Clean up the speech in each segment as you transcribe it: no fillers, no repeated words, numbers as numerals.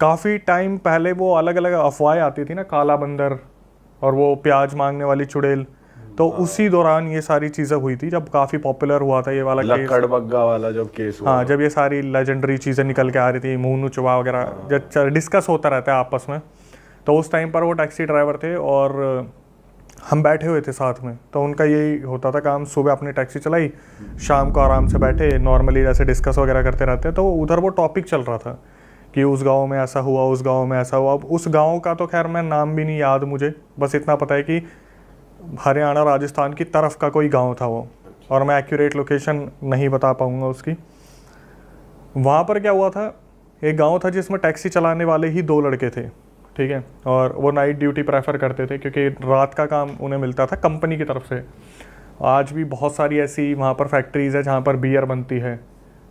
काफ़ी टाइम पहले वो अलग अलग अफवाहें आती थी ना, काला बंदर और वो प्याज मांगने वाली चुड़ैल, तो उसी दौरान ये सारी चीज़ें हुई थी जब काफ़ी पॉपुलर हुआ था ये वाला केस। लक्कड़ बग्गा वाला जब केस हुआ, हाँ, जब ये सारी लेजेंडरी चीज़ें निकल के आ रही थी, मुन्नू चुबा वगैरह जब डिस्कस होता रहता है आपस में, तो उस टाइम पर वो टैक्सी ड्राइवर थे और हम बैठे हुए थे साथ में। तो उनका यही होता था काम, सुबह अपनी टैक्सी चलाई, शाम को आराम से बैठे नॉर्मली जैसे डिस्कस वगैरह करते रहते। तो उधर वो टॉपिक चल रहा था कि उस गांव में ऐसा हुआ, उस गांव में ऐसा हुआ। अब उस गांव का तो खैर मैं नाम भी नहीं याद मुझे, बस इतना पता है कि हरियाणा राजस्थान की तरफ का कोई गांव था वो, और मैं एक्यूरेट लोकेशन नहीं बता पाऊंगा उसकी। वहाँ पर क्या हुआ था, एक गांव था जिसमें टैक्सी चलाने वाले ही 2 लड़के थे, ठीक है, और वो नाइट ड्यूटी प्रेफर करते थे क्योंकि रात का काम उन्हें मिलता था कंपनी की तरफ से। आज भी बहुत सारी ऐसी वहाँ पर फैक्ट्रीज़ है जहाँ पर बियर बनती है,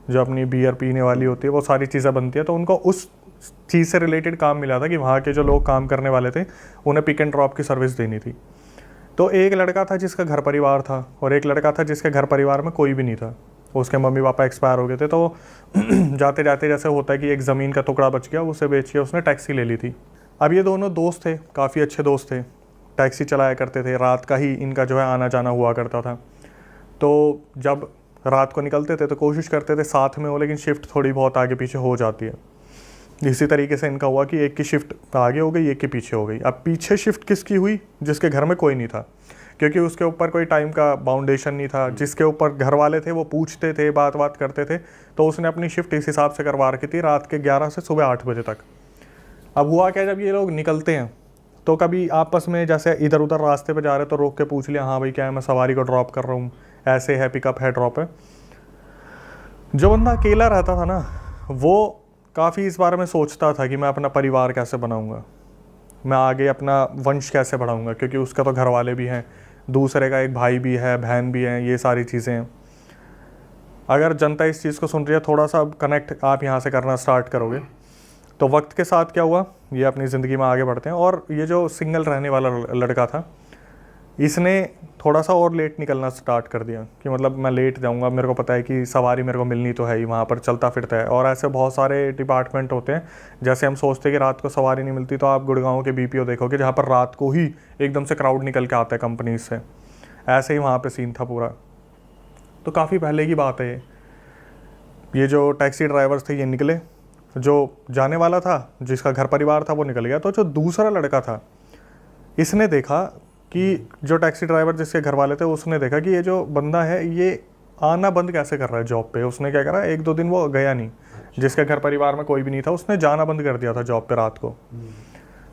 जो अपनी बियर पीने वाली होती है, वो सारी चीज़ें बनती है। तो उनको उस चीज़ से रिलेटेड काम मिला था कि वहाँ के जो लोग काम करने वाले थे उन्हें पिक एंड ड्रॉप की सर्विस देनी थी। तो एक लड़का था जिसका घर परिवार था और एक लड़का था जिसके घर परिवार में कोई भी नहीं था, उसके मम्मी पापा एक्सपायर हो गए थे। तो जाते जाते जैसे होता है कि एक ज़मीन का टुकड़ा बच गया, उसे बेच के उसने टैक्सी ले ली थी। अब ये दोनों दोस्त थे, काफ़ी अच्छे दोस्त थे, टैक्सी चलाया करते थे, रात का ही इनका जो है आना जाना हुआ करता था। तो जब रात को निकलते थे तो कोशिश करते थे साथ में हो, लेकिन शिफ्ट थोड़ी बहुत आगे पीछे हो जाती है। इसी तरीके से इनका हुआ कि एक की शिफ्ट आगे हो गई, एक की पीछे हो गई। अब पीछे शिफ्ट किसकी हुई? जिसके घर में कोई नहीं था, क्योंकि उसके ऊपर कोई टाइम का बाउंडेशन नहीं था। जिसके ऊपर घर वाले थे वो पूछते थे, बात करते थे, तो उसने अपनी शिफ्ट इस हिसाब से करवा रखी थी, रात के 11 से सुबह 8 बजे तक। अब हुआ क्या, जब ये लोग निकलते हैं तो कभी आपस में जैसे इधर उधर रास्ते पे जा रहे तो रोक के पूछ लिया, हाँ भाई क्या है, मैं सवारी को ड्रॉप कर रहा हूँ, ऐसे है, पिकअप है, ड्रॉप है। जो बंदा अकेला रहता था ना, वो काफ़ी इस बारे में सोचता था कि मैं अपना परिवार कैसे बनाऊंगा, मैं आगे अपना वंश कैसे बढ़ाऊंगा, क्योंकि उसका तो घर वाले भी हैं, दूसरे का एक भाई भी है, बहन भी है, ये सारी चीज़ें हैं। अगर जनता इस चीज़ को सुन रही है, थोड़ा सा कनेक्ट आप यहाँ से करना स्टार्ट करोगे तो वक्त के साथ क्या हुआ, ये अपनी ज़िंदगी में आगे बढ़ते हैं। और ये जो सिंगल रहने वाला लड़का था, इसने थोड़ा सा और लेट निकलना स्टार्ट कर दिया कि मतलब मैं लेट जाऊंगा, मेरे को पता है कि सवारी मेरे को मिलनी तो है ही, वहाँ पर चलता फिरता है। और ऐसे बहुत सारे डिपार्टमेंट होते हैं, जैसे हम सोचते हैं कि रात को सवारी नहीं मिलती, तो आप गुड़गांव के बीपीओ देखोगे जहाँ पर रात को ही एकदम से क्राउड निकल के आता है कंपनी से। ऐसे ही वहाँ पर सीन था पूरा। तो काफ़ी पहले की बात है ये जो टैक्सी ड्राइवर्स थे ये निकले, जो जाने वाला था जिसका घर परिवार था वो निकल गया। तो जो दूसरा लड़का था, इसने देखा कि जो टैक्सी ड्राइवर जिसके घर वाले थे, उसने देखा कि ये जो बंदा है ये आना बंद कैसे कर रहा है जॉब पे। उसने क्या करा, 1-2 दिन वो गया नहीं, जिसके घर परिवार में कोई भी नहीं था, उसने जाना बंद कर दिया था जॉब पे रात को।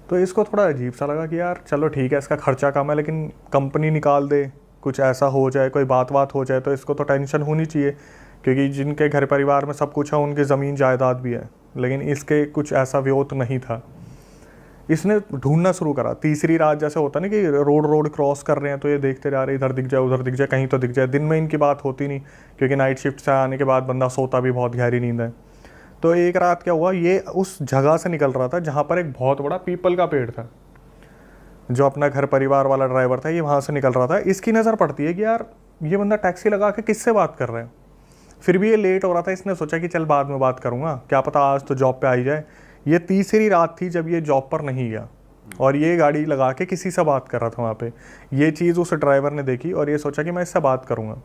तो इसको थोड़ा अजीब सा लगा कि यार चलो ठीक है, इसका खर्चा कम है, लेकिन कंपनी निकाल दे, कुछ ऐसा हो जाए, कोई बात हो जाए तो इसको तो टेंशन होनी चाहिए, क्योंकि जिनके घर परिवार में सब कुछ है उनकी ज़मीन जायदाद भी है, लेकिन इसके कुछ ऐसा व्योत नहीं था। इसने ढूंढना शुरू करा। तीसरी रात जैसे होता ना कि रोड क्रॉस कर रहे हैं तो ये देखते जा रहे, इधर दिख जाए, उधर दिख जाए, कहीं तो दिख जाए। दिन में इनकी बात होती नहीं, क्योंकि नाइट शिफ्ट से आने के बाद बंदा सोता भी बहुत गहरी नींद है। तो एक रात क्या हुआ, ये उस जगह से निकल रहा था जहाँ पर एक बहुत बड़ा पीपल का पेड़ था। जो अपना घर परिवार वाला ड्राइवर था ये वहाँ से निकल रहा था। इसकी नज़र पड़ती है कि यार ये बंदा टैक्सी लगा के किससे बात कर रहा है। फिर भी ये लेट हो रहा था, इसने सोचा कि चल बाद में बात करूँगा, क्या पता आज तो जॉब पे आ ही जाए। ये तीसरी रात थी जब ये जॉब पर नहीं गया और ये गाड़ी लगा के किसी से बात कर रहा था वहाँ पे। ये चीज़ उस ड्राइवर ने देखी और ये सोचा कि मैं इससे बात करूँगा।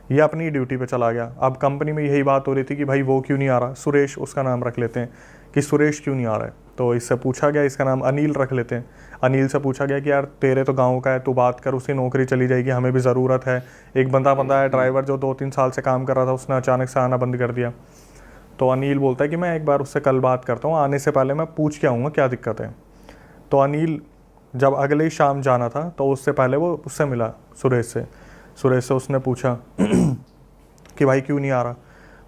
ये अपनी ड्यूटी पे चला गया। अब कंपनी में यही बात हो रही थी कि भाई वो क्यों नहीं आ रहा, सुरेश उसका नाम रख लेते हैं कि सुरेश क्यों नहीं आ रहा है। तो इससे पूछा गया, इसका नाम अनिल रख लेते हैं, अनिल से पूछा गया कि यार तेरे तो गाँव का है, तू बात कर, उसकी नौकरी चली जाएगी, हमें भी ज़रूरत है। एक बंदा है ड्राइवर जो 2-3 साल से काम कर रहा था, उसने अचानक से आना बंद कर दिया। तो अनिल बोलता है कि मैं एक बार उससे कल बात करता हूँ, आने से पहले मैं पूछ के आऊँगा क्या दिक्कत है। तो अनिल जब अगले ही शाम जाना था तो उससे पहले वो उससे मिला सुरेश से उसने पूछा कि भाई क्यों नहीं आ रहा।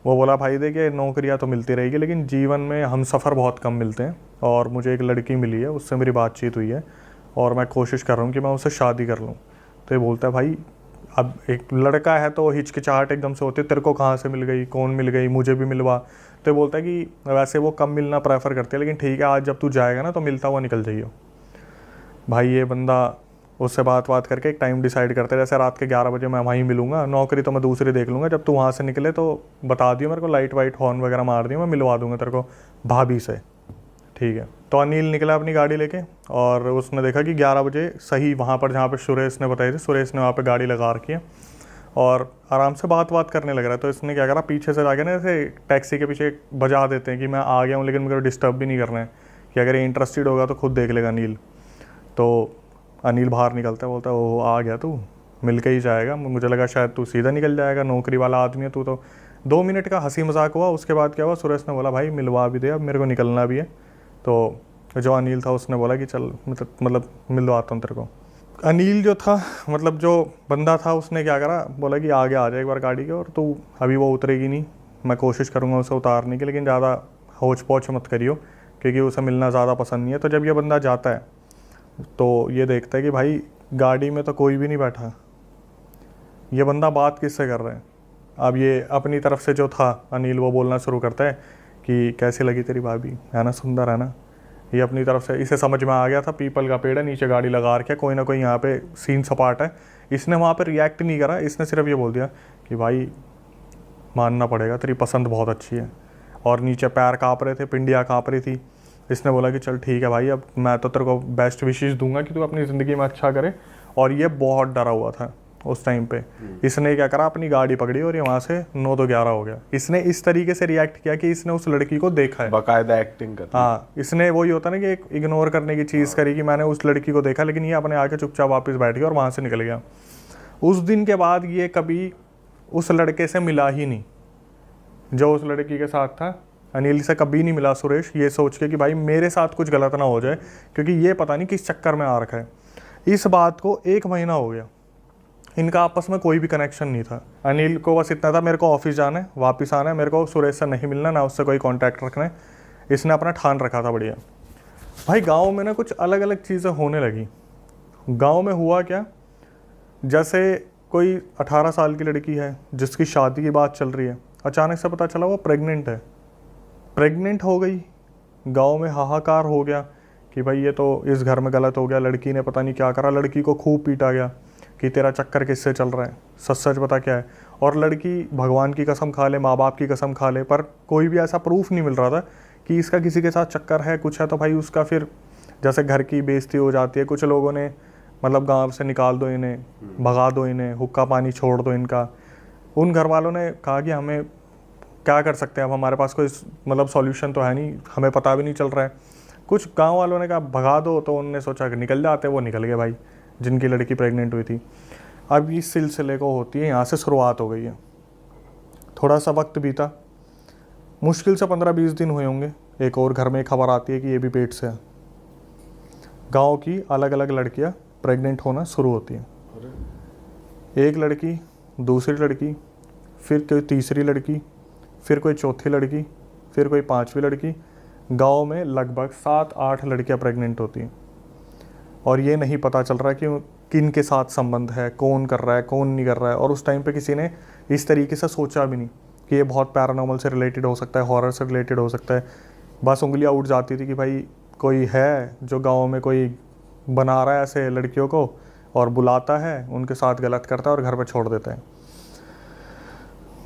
वो बोला भाई देखिए नौकरियाँ तो मिलती रहेगी, लेकिन जीवन में हम सफ़र बहुत कम मिलते हैं, और मुझे एक लड़की मिली है, उससे मेरी बातचीत हुई है और मैं कोशिश कर रहा हूँ कि मैं उससे शादी कर लूँ। तो ये बोलता है भाई अब एक लड़का है तो हिचकिचाहट एकदम से होती है, तेरे को कहाँ से मिल गई, कौन मिल गई, मुझे भी मिलवा। तो बोलता है कि वैसे वो कम मिलना प्रेफर करते हैं, लेकिन ठीक है आज जब तू जाएगा ना तो मिलता हुआ निकल जाइए। भाई ये बंदा उससे बात करके एक टाइम डिसाइड करते हैं, जैसे रात के 11 बजे मैं वहीं मिलूंगा, नौकरी तो मैं दूसरी देख लूँगा, जब तू वहाँ से निकले तो बता दियो मेरे को, लाइट वाइट हॉर्न वगैरह मार दियो, मैं मिलवा दूँगा तेरे को भाभी से, ठीक है। तो अनिल निकला अपनी गाड़ी लेके और उसने देखा कि 11 बजे सही वहाँ पर जहाँ पर सुरेश ने बताई थी, सुरेश ने वहाँ पे गाड़ी लगा रखी है और आराम से बात करने लग रहा है। तो इसने क्या करा, पीछे से जाके ना ऐसे टैक्सी के पीछे बजा देते हैं कि मैं आ गया हूँ लेकिन मेरे को डिस्टर्ब भी नहीं करना है, कि अगर ये इंटरेस्टेड होगा तो खुद देख लेगा अनिल। तो अनिल बाहर निकलता है, बोलता है ओ आ गया तू, मिल के ही जाएगा, मुझे लगा शायद तू सीधा निकल जाएगा, नौकरी वाला आदमी है तू। तो 2 मिनट का हंसी मजाक हुआ। उसके बाद क्या हुआ, सुरेश ने बोला भाई मिलवा भी दे, अब मेरे को निकलना भी है। तो जो अनिल था उसने बोला कि चल मतलब मिलवाता हूँ तेरे को। अनिल जो था, मतलब जो बंदा था, उसने क्या करा, बोला कि आगे आ जाए एक बार गाड़ी के, और तू अभी वो उतरेगी नहीं, मैं कोशिश करूँगा उसे उतारने की, लेकिन ज़्यादा होच पोच मत करियो क्योंकि उसे मिलना ज़्यादा पसंद नहीं है। तो जब ये बंदा जाता है तो ये देखता है कि भाई गाड़ी में तो कोई भी नहीं बैठा, ये बंदा बात किससे कर रहे हैं। अब ये अपनी तरफ से जो था अनिल, वो बोलना शुरू करता है कि कैसी लगी तेरी भाभी, है ना, सुंदर है ना। ये अपनी तरफ से, इसे समझ में आ गया था पीपल का पेड़ है, नीचे गाड़ी लगा रखा है, कोई ना कोई यहाँ पे सीन सपाट है। इसने वहाँ पे रिएक्ट नहीं करा, इसने सिर्फ ये बोल दिया कि भाई मानना पड़ेगा तेरी पसंद बहुत अच्छी है। और नीचे पैर काँप रहे थे, पिंडियाँ काँप रही थी। इसने बोला कि चल ठीक है भाई, अब मैं तो तेरे को बेस्ट विशेष दूंगा कि तू अपनी ज़िंदगी में अच्छा करे। और ये बहुत डरा हुआ था उस टाइम पे। इसने क्या करा, अपनी गाड़ी पकड़ी और ये वहाँ से 9 तो 11 हो गया। इसने इस तरीके से रिएक्ट किया कि इसने उस लड़की को देखा है, बाकायदा एक्टिंग कर। हाँ, इसने वही होता ना कि एक इग्नोर करने की चीज़ करी कि मैंने उस लड़की को देखा, लेकिन ये अपने आके चुपचाप वापस बैठ गया और वहाँ से निकल गया। उस दिन के बाद ये कभी उस लड़के से मिला ही नहीं जो उस लड़की के साथ था। अनिल से कभी नहीं मिला सुरेश, ये सोच के कि भाई मेरे साथ कुछ गलत ना हो जाए, क्योंकि ये पता नहीं किस चक्कर में आ रखा है। इस बात को 1 महीना हो गया, इनका आपस में कोई भी कनेक्शन नहीं था। अनिल को बस इतना था, मेरे को ऑफिस जाना है, वापस आना है, मेरे को सुरेश से नहीं मिलना, ना उससे कोई कांटेक्ट रखना है। इसने अपना ठान रखा था बढ़िया। भाई गांव में ना कुछ अलग अलग चीज़ें होने लगी। गांव में हुआ क्या, जैसे कोई 18 साल की लड़की है जिसकी शादी की बात चल रही है, अचानक से पता चला वो प्रेग्नेंट है। प्रेग्नेंट हो गई, गांव में हाहाकार हो गया कि भाई ये तो इस घर में गलत हो गया, लड़की ने पता नहीं क्या करा, लड़की को खूब पीटा गया कि तेरा चक्कर किससे चल रहा है, सच सच बता क्या है। और लड़की भगवान की कसम खा ले, माँ बाप की कसम खा ले, पर कोई भी ऐसा प्रूफ नहीं मिल रहा था कि इसका किसी के साथ चक्कर है, कुछ है। तो भाई उसका फिर जैसे घर की बेइज्जती हो जाती है, कुछ लोगों ने मतलब गांव से निकाल दो इन्हें, भगा दो इन्हें, हुक्का पानी छोड़ दो इनका। उन घर वालों ने कहा कि हमें क्या कर सकते हैं, अब हमारे पास कोई मतलब सॉल्यूशन तो है नहीं, हमें पता भी नहीं चल रहा है। कुछ गांव वालों ने कहा भगा दो, तो उन्होंने सोचा कि निकल जाते, वो निकल गए भाई, जिनकी लड़की प्रेग्नेंट हुई थी। अब इस सिलसिले को होती है, यहाँ से शुरुआत हो गई है। थोड़ा सा वक्त बीता, मुश्किल से 15-20 दिन हुए होंगे, एक और घर में खबर आती है कि ये भी पेट से है। गाँव की अलग अलग लड़कियाँ प्रेग्नेंट होना शुरू होती हैं। एक लड़की, दूसरी लड़की, फिर कोई तीसरी लड़की, फिर कोई चौथी लड़की, फिर कोई 5वीं लड़की। गांव में लगभग 7-8 लड़कियां प्रेग्नेंट होती हैं और ये नहीं पता चल रहा कि किन के साथ संबंध है, कौन कर रहा है, कौन नहीं कर रहा है। और उस टाइम पे किसी ने इस तरीके से सोचा भी नहीं कि ये बहुत पैरानॉर्मल से रिलेटेड हो सकता है, हॉरर से रिलेटेड हो सकता है। बस उंगलियां उठ जाती थी कि भाई कोई है जो गाँव में कोई बना रहा है ऐसे लड़कियों को और बुलाता है, उनके साथ गलत करता है और घर पर छोड़ देता है।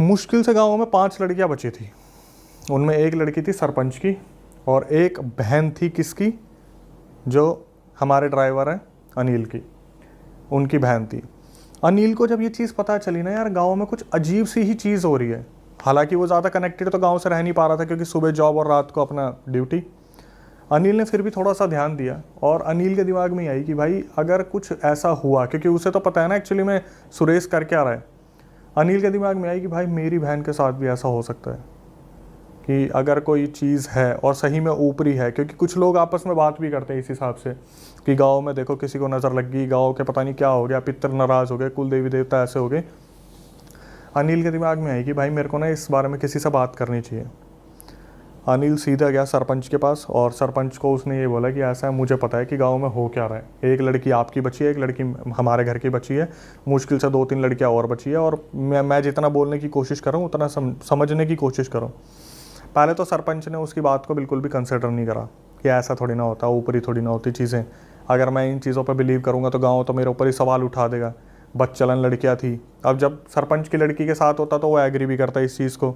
मुश्किल से गाँव में 5 लड़कियां बची थी। उनमें एक लड़की थी सरपंच की और एक बहन थी किसकी, जो हमारे ड्राइवर हैं अनिल की, उनकी बहन थी। अनिल को जब ये चीज़ पता चली ना यार, गांव में कुछ अजीब सी ही चीज़ हो रही है। हालांकि वो ज़्यादा कनेक्टेड तो गांव से रह नहीं पा रहा था क्योंकि सुबह जॉब और रात को अपना ड्यूटी। अनिल ने फिर भी थोड़ा सा ध्यान दिया और अनिल के दिमाग में आई कि भाई अगर कुछ ऐसा हुआ, क्योंकि उसे तो पता है ना एक्चुअली में सुरेश कर क्या रहा है। अनिल के दिमाग में आई कि भाई मेरी बहन के साथ भी ऐसा हो सकता है कि अगर कोई चीज़ है और सही में ऊपरी है, क्योंकि कुछ लोग आपस में बात भी करते हैं इस हिसाब से कि गांव में देखो किसी को नज़र लग गई, गांव के पता नहीं क्या हो गया, पितर नाराज़ हो गए, कुल देवी देवता ऐसे हो गए। अनिल के दिमाग में आई कि भाई मेरे को ना इस बारे में किसी से बात करनी चाहिए। अनिल सीधा गया सरपंच के पास और सरपंच को उसने ये बोला कि ऐसा है, मुझे पता है कि गांव में हो क्या रहा है। एक लड़की आपकी बची है, एक लड़की हमारे घर की बची है, मुश्किल से 2-3 लड़कियां और बची है। और मैं जितना बोलने की कोशिश करूँ उतना समझने की कोशिश करूँ। पहले तो सरपंच ने उसकी बात को बिल्कुल भी कंसिडर नहीं करा कि ऐसा थोड़ी ना होता, ऊपरी थोड़ी ना होती चीज़ें। अगर मैं इन चीज़ों पर बिलीव करूँगा तो गाँव तो मेरे ऊपर ही सवाल उठा देगा, बच्चलन लड़कियाँ थी। अब जब सरपंच की लड़की के साथ होता तो वो एग्री भी करता इस चीज़ को,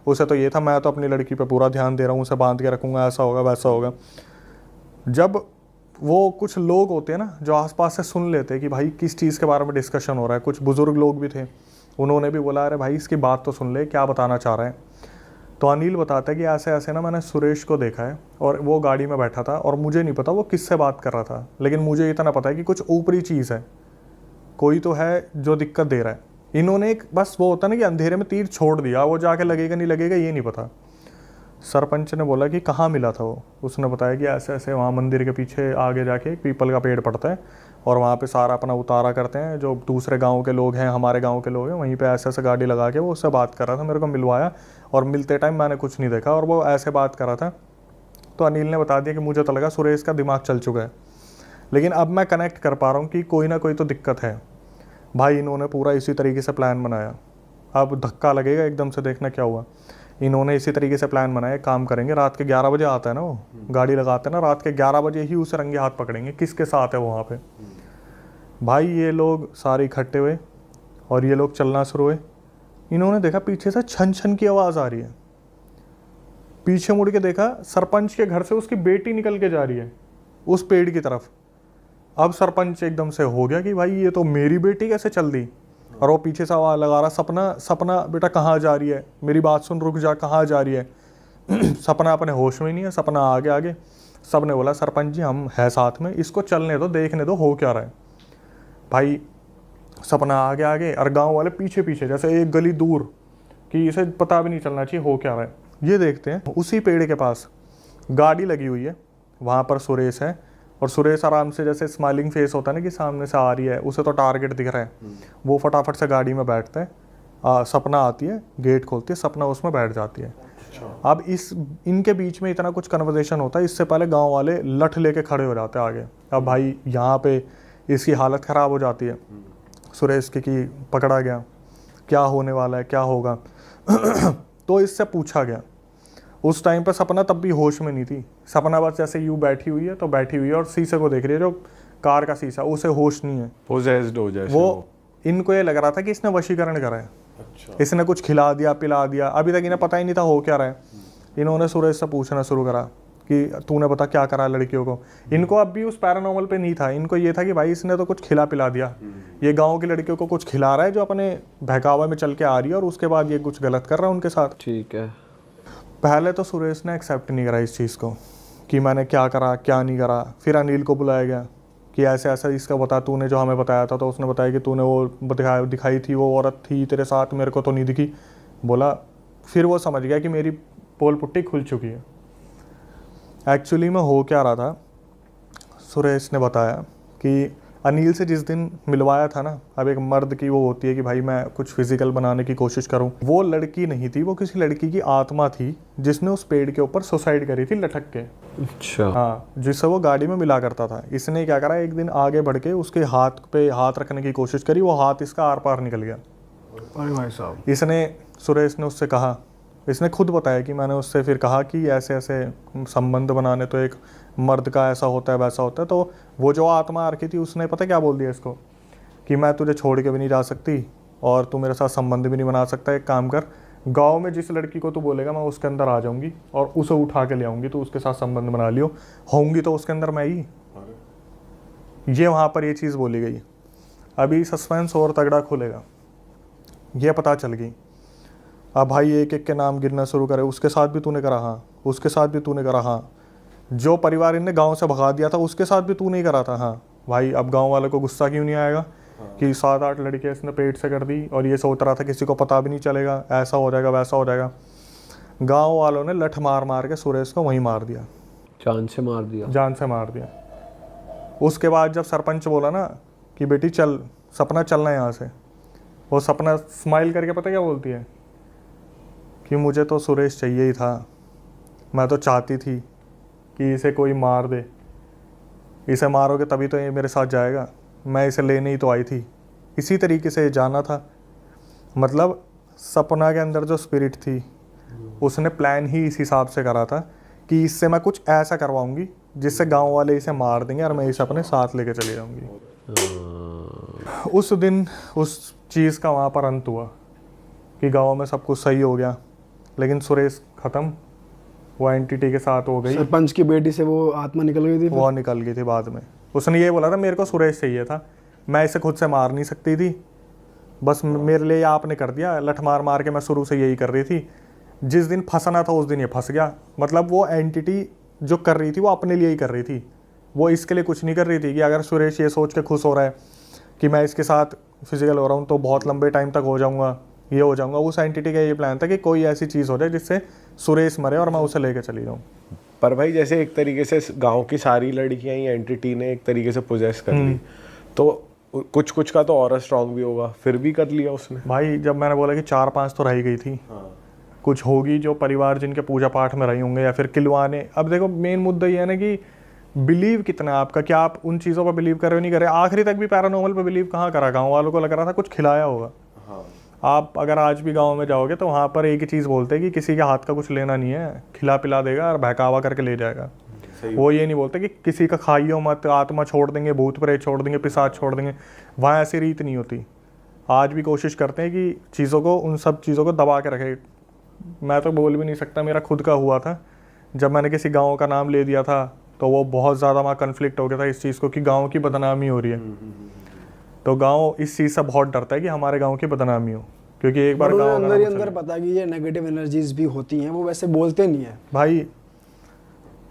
उसे तो ये था मैं तो अपनी लड़की पे पूरा ध्यान दे रहा हूँ, उसे बांध के रखूँगा, ऐसा होगा वैसा होगा। जब वो कुछ लोग होते हैं ना जो आसपास से सुन लेते हैं कि भाई किस चीज़ के बारे में डिस्कशन हो रहा है, कुछ बुज़ुर्ग लोग भी थे, उन्होंने भी बोला अरे भाई इसकी बात तो सुन ले, क्या बताना चाह रहे हैं। तो अनिल बताता है कि ऐसे ऐसे ना मैंने सुरेश को देखा है और वो गाड़ी में बैठा था और मुझे नहीं पता वो किससे बात कर रहा था, लेकिन मुझे इतना पता है कि कुछ ऊपरी चीज़ है, कोई तो है जो दिक्कत दे रहा है। इन्होंने एक बस वो होता है ना कि अंधेरे में तीर छोड़ दिया, वो जाके लगेगा नहीं लगेगा ये नहीं पता। सरपंच ने बोला कि कहाँ मिला था वो, उसने बताया कि ऐसे ऐसे वहाँ मंदिर के पीछे आगे जाके एक पीपल का पेड़ पड़ता है और वहाँ पे सारा अपना उतारा करते हैं, जो दूसरे गांव के लोग हैं हमारे गांव के लोग हैं, वहीं पे ऐसे ऐसे गाड़ी लगा के वो उससे बात कर रहा था, मेरे को मिलवाया और मिलते टाइम मैंने कुछ नहीं देखा और वो ऐसे बात कर रहा था। तो अनिल ने बता दिया कि मुझे तो लगा सुरेश का दिमाग चल चुका है, लेकिन अब मैं कनेक्ट कर पा रहा हूँ कि कोई ना कोई तो दिक्कत है। भाई इन्होंने पूरा इसी तरीके से प्लान बनाया, अब धक्का लगेगा एकदम से, देखना क्या हुआ। इन्होंने इसी तरीके से प्लान बनाया, काम करेंगे रात के 11 बजे आता है ना वो, गाड़ी लगाते हैं ना, रात के 11 बजे ही उसे रंगे हाथ पकड़ेंगे किसके साथ है वो वहाँ पे। भाई ये लोग सारे इकट्ठे हुए और ये लोग चलना शुरू हुए। इन्होंने देखा पीछे से छन छन की आवाज़ आ रही है, पीछे मुड़ के देखा सरपंच के घर से उसकी बेटी निकल के जा रही है उस पेड़ की तरफ। अब सरपंच एकदम से हो गया कि भाई ये तो मेरी बेटी कैसे चल दी, और वो पीछे से आवाज़ लगा रहा सपना सपना बेटा कहाँ जा रही है, मेरी बात सुन, रुक जा, कहाँ जा रही है। सपना अपने होश में नहीं है, सपना आगे आगे। सब ने बोला सरपंच जी हम है साथ में, इसको चलने दो, देखने दो हो क्या रहा है। भाई सपना आगे आगे और गांव वाले पीछे पीछे, जैसे एक गली दूर कि इसे पता भी नहीं चलना चाहिए हो क्या रहा है। ये देखते हैं उसी पेड़ के पास गाड़ी लगी हुई है, वहाँ पर सुरेश है और सुरेश आराम से जैसे स्माइलिंग फेस होता है ना कि सामने से आ रही है, उसे तो टारगेट दिख रहा है, वो फटाफट से गाड़ी में बैठता है। सपना आती है, गेट खोलती है, सपना उसमें बैठ जाती है। अब इनके बीच में इतना कुछ कन्वर्सेशन होता है, इससे पहले गांव वाले लठ लेके खड़े हो जाते हैं आगे। अब भाई यहाँ पे इसकी हालत ख़राब हो जाती है सुरेश की कि पकड़ा गया, क्या होने वाला है, क्या होगा। तो इससे पूछा गया। उस टाइम पर सपना तब भी होश में नहीं थी, सपना बस जैसे यूँ बैठी हुई है तो बैठी हुई है और शीशे को देख रही है, जो कार का शीशा, उसे होश नहीं है, पोजेस्ड हो जाए वो। इनको ये लग रहा था कि इसने वशीकरण करा है, इसने कुछ खिला दिया पिला दिया, अभी तक इन्हें पता ही नहीं था हो क्या रहा है। इन्होंने सुरेश से पूछना शुरू करा कि तूने बता क्या करा लड़कियों को। इनको अब भी उस पैरानॉर्मल पे नहीं था, इनको ये था कि भाई इसने तो कुछ खिला पिला दिया, ये गांव की लड़कियों को कुछ खिला रहा है जो अपने बहकावा में चल के आ रही है और उसके बाद ये कुछ गलत कर रहा है उनके साथ। ठीक है। पहले तो सुरेश ने एक्सेप्ट नहीं करा इस चीज़ को कि मैंने क्या करा क्या नहीं करा। फिर अनिल को बुलाया गया कि ऐसे ऐसा इसका बता, तूने जो हमें बताया था। तो उसने बताया कि तूने वो दिखाई थी, वो औरत थी तेरे साथ, मेरे को तो नहीं दिखी। बोला, फिर वो समझ गया कि मेरी पोल पुट्टी खुल चुकी है। एक्चुअली में हो क्या रहा था, सुरेश ने बताया कि अनिल से जिस दिन मिलवाया था ना, अब एक मर्द की वो होती है कि भाई मैं कुछ फिजिकल बनाने की कोशिश करूं, वो लड़की नहीं थी, वो किसी लड़की की आत्मा थी जिसने उस पेड़ के ऊपर सुसाइड करी थी लटक के। अच्छा। हाँ, जिससे वो गाड़ी में मिला करता था। इसने क्या करा, एक दिन आगे बढ़ के उसके हाथ पे हाथ रखने की कोशिश करी, वो हाथ इसका आर पार निकल गया। अरे भाई साहब। इसने सुरेश ने उससे कहा, इसने खुद बताया कि मैंने उससे फिर कहा कि ऐसे ऐसे संबंध बनाने तो एक मर्द का ऐसा होता है वैसा होता है। तो वो जो आत्मा आ रखी थी उसने पता क्या बोल दिया इसको कि मैं तुझे छोड़ के भी नहीं जा सकती और तू मेरे साथ संबंध भी नहीं बना सकता। एक काम कर, गांव में जिस लड़की को तू बोलेगा मैं उसके अंदर आ जाऊंगी और उसे उठा के ले आऊंगी, तो उसके साथ संबंध बना लियो, होंगी तो उसके अंदर मैं ही। ये वहाँ पर ये चीज़ बोली गई। अभी सस्पेंस और तगड़ा खुलेगा, ये पता चल गई। अब भाई एक एक के नाम गिरना शुरू करे, उसके साथ भी तूने करा, हाँ उसके साथ भी तूने करा, हाँ जो परिवार इनने गांव से भगा दिया था उसके साथ भी तू नहीं करा था, हाँ। भाई अब गांव वालों को गुस्सा क्यों नहीं आएगा कि 7-8 लड़कियां इसने पेट से कर दी और ये सोच रहा था किसी को पता भी नहीं चलेगा, ऐसा हो जाएगा वैसा हो जाएगा। गांव वालों ने लठ मार मार के सुरेश को वहीं मार दिया, जान से मार दिया, जान से मार दिया। उसके बाद जब सरपंच बोला ना कि बेटी चल, सपना चलना यहाँ से, वो सपना स्माइल करके पता क्या बोलती है कि मुझे तो सुरेश चाहिए ही था, मैं तो चाहती थी कि इसे कोई मार दे, इसे मारोगे तभी तो ये मेरे साथ जाएगा, मैं इसे लेने ही तो आई थी, इसी तरीके से जाना था। मतलब सपना के अंदर जो स्पिरिट थी उसने प्लान ही इस हिसाब से करा था कि इससे मैं कुछ ऐसा करवाऊंगी जिससे गांव वाले इसे मार देंगे और मैं इसे अपने साथ लेके चली जाऊंगी। उस दिन उस चीज़ का वहाँ पर अंत हुआ कि गांव में सब कुछ सही हो गया। लेकिन सुरेश ख़त्म, वो एंटिटी के साथ हो गई, सरपंच की बेटी से वो आत्मा निकल गई थी फिर? वो निकल गई थी बाद में। उसने ये बोला था मेरे को सुरेश चाहिए था, मैं इसे खुद से मार नहीं सकती थी, बस मेरे लिए आपने कर दिया, लठ मार मार के मैं शुरू से यही कर रही थी, जिस दिन फंसना था उस दिन ये फंस गया। मतलब वो एंटिटी जो कर रही थी वो अपने लिए ही कर रही थी, वो इसके लिए कुछ नहीं कर रही थी कि अगर सुरेश ये सोच के खुश हो रहा है कि मैं इसके साथ फिजिकल हो रहा हूँ तो बहुत लंबे टाइम तक हो जाऊँगा, ये हो जाऊँगा। उस एंटिटी का ये प्लान था कि कोई ऐसी चीज़ हो जाए जिससे सुरेश मरे और मैं उसे लेके चली जाऊँ। पर भाई जैसे एक तरीके से गांव की सारी लड़कियां ही एंटिटी ने एक तरीके से पोजेस कर ली, तो कुछ कुछ का तो और स्ट्रांग भी होगा, फिर भी कर लिया उसने। भाई जब मैंने बोला कि 4-5 तो रह गई थी, कुछ होगी जो परिवार जिनके पूजा पाठ में रही होंगे या फिर किलवाने। अब देखो मेन मुद्दा ये है ना कि बिलीव कितना है आपका, क्या आप उन चीज़ों पर बिलीव कर रहे हो नहीं कर रहे। आखिरी तक भी पैरानॉर्मल पे बिलीव कहाँ करा, गाँव वालों को लग रहा था कुछ खिलाया होगा। आप अगर आज भी गांव में जाओगे तो वहाँ पर एक ही चीज़ बोलते हैं कि किसी के हाथ का कुछ लेना नहीं है, खिला पिला देगा और बहकावा करके ले जाएगा। वो ये नहीं बोलते कि किसी का खाइयो मत, आत्मा छोड़ देंगे, भूत प्रेत छोड़ देंगे, पिशाच छोड़ देंगे। वहाँ ऐसी रीत नहीं होती। आज भी कोशिश करते हैं कि चीज़ों को, उन सब चीज़ों को दबा के रखे। मैं तो बोल भी नहीं सकता, मेरा खुद का हुआ था जब मैंने किसी गाँव का नाम ले दिया था, तो वो बहुत ज़्यादा वहाँ कन्फ्लिक्ट हो गया था इस चीज़ को कि गाँव की बदनामी हो रही है। तो गांव इस चीज़ से बहुत डरता है कि हमारे गांव की बदनामी हो, क्योंकि एक बार गांव अंदर ही अंदर पता कि ये नेगेटिव एनर्जीज भी होती हैं, वो वैसे बोलते नहीं है। भाई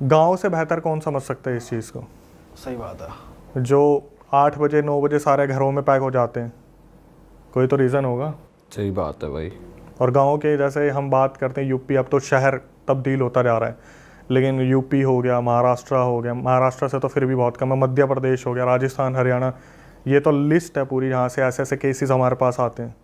गांव से बेहतर कौन समझ सकता है इस चीज़ को। सही बात है। जो 8 बजे 9 बजे सारे घरों में पैक हो जाते हैं, कोई तो रीज़न होगा। सही बात है भाई। और गांव के जैसे हम बात करते हैं यूपी, अब तो शहर तब्दील होता जा रहा है, लेकिन यूपी हो गया, महाराष्ट्र हो गया, महाराष्ट्र से तो फिर भी बहुत कम है, मध्य प्रदेश हो गया, राजस्थान, हरियाणा, ये तो लिस्ट है पूरी जहाँ से ऐसे ऐसे केसेस हमारे पास आते हैं।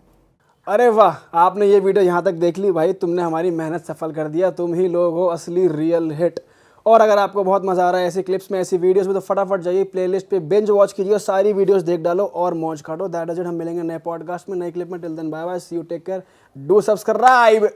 अरे वाह, आपने ये वीडियो यहाँ तक देख ली भाई, तुमने हमारी मेहनत सफल कर दिया। तुम ही लोग हो असली रियल हिट। और अगर आपको बहुत मजा आ रहा है ऐसी क्लिप्स में, ऐसी वीडियोस में, तो फटाफट जाइए प्लेलिस्ट पे बिंज वॉच कीजिए, सारी वीडियोस देख डालो और मौज काटो। That is it. हम मिलेंगे नए पॉडकास्ट में, नए क्लिप में। Till then bye bye, see you, take care, do subscribe.